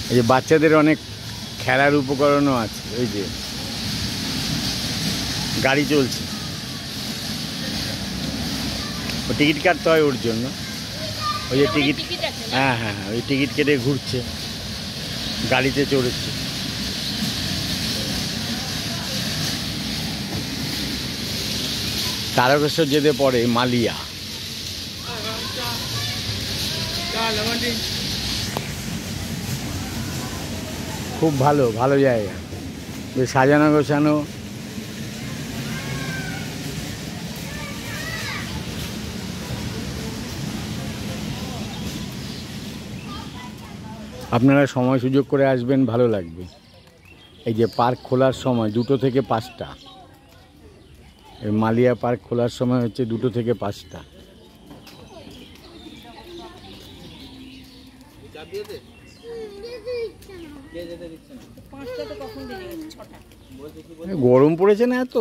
এই যে বাচ্চাদের অনেক খেলার উপকরণও আছে। ওই যে গাড়ি চলছে, ও টিকিট কাটতে হয় ওর জন্য। ওই যে টিকিট, হ্যাঁ হ্যাঁ হ্যাঁ, ওই টিকিট কেটে ঘুরছে, গাড়িতে চড়েছে। তারকেশ্বর যেতে পরে মালিয়া। খুব ভালো ভালো জায়গা, বেশ সাজানো গোছানো। আপনারা সময় সুযোগ করে আসবেন, ভালো লাগবে। এই যে পার্ক খোলার সময় 2টো থেকে 5টা, এই মালিয়া পার্ক খোলার সময় হচ্ছে 2টো থেকে 5টা। গরম পড়েছে না এত?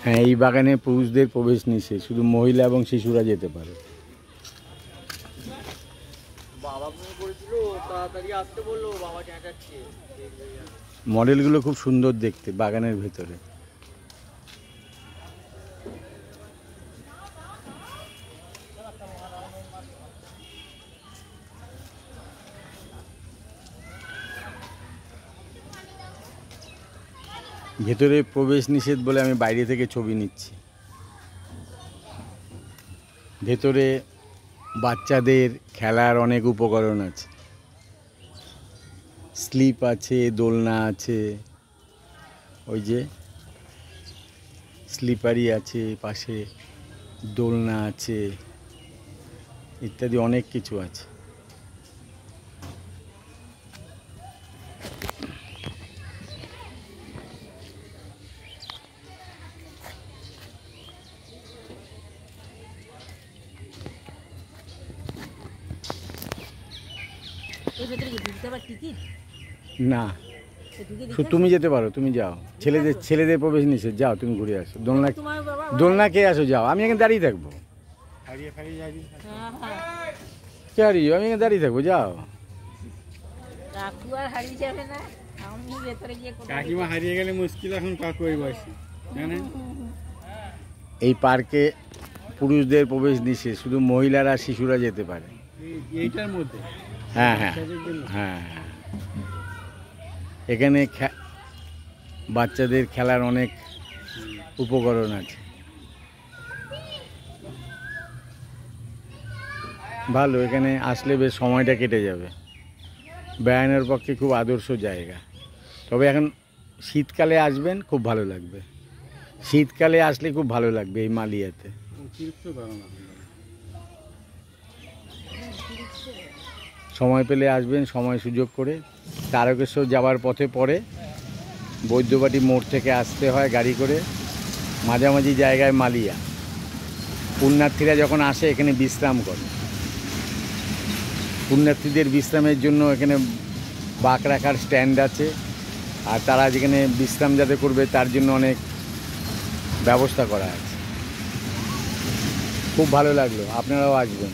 হ্যাঁ, এই বাগানে পুরুষদের প্রবেশ নিষেধ, শুধু মহিলা এবং শিশুরা যেতে পারে। মডেলগুলো খুব সুন্দর দেখতে বাগানের ভেতরে। ভেতরে প্রবেশ নিষেধ বলে আমি বাইরে থেকে ছবি নিচ্ছি। ভেতরে বাচ্চাদের খেলার অনেক উপকরণ আছে, স্লিপ আছে, দোলনা আছে, ওই যে স্লিপারি আছে, পাশে দোলনা আছে, ইত্যাদি অনেক কিছু আছে। না, তুমি যেতে পারো, তুমি যাও। ছেলেদের প্রবেশ নিষেধ, যাও তুমি ঘুরে আসো। দোলনা কে আসো, যাও। আমি এখানে দাঁড়িয়ে থাকবো, কে হারিয়ে? আমি এখানে দাঁড়িয়ে থাকবো, যাও। কাকিমা হারিয়ে গেলে মুশকিল, এখন কাকু এই বয়সে। এই পার্কে পুরুষদের প্রবেশ নিষেধ, শুধু মহিলারা শিশুরা যেতে পারে এইটার মধ্যে। হ্যাঁ হ্যাঁ হ্যাঁ, এখানে বাচ্চাদের খেলার অনেক উপকরণ আছে। ভালো, এখানে আসলে বেশ সময়টা কেটে যাবে। বেড়ানোর পক্ষে খুব আদর্শ জায়গা। তবে এখন শীতকালে আসবেন, খুব ভালো লাগবে। শীতকালে আসলে খুব ভালো লাগবে এই মালিয়াতে। সময় পেলে আসবেন, সময় সুযোগ করে। তারকেশ্বর যাওয়ার পথে পড়ে বৈদ্যবাটি মোড় থেকে আসতে হয় গাড়ি করে, মাঝামাঝি জায়গায় মালিয়া। পুণ্যার্থীরা যখন আসে এখানে বিশ্রাম করে। পুণ্যার্থীদের বিশ্রামের জন্য এখানে বাঁক রাখার স্ট্যান্ড আছে, আর তারা যেখানে বিশ্রাম যাতে করবে তার জন্য অনেক ব্যবস্থা করা আছে। খুব ভালো লাগলো, আপনারাও আসবেন।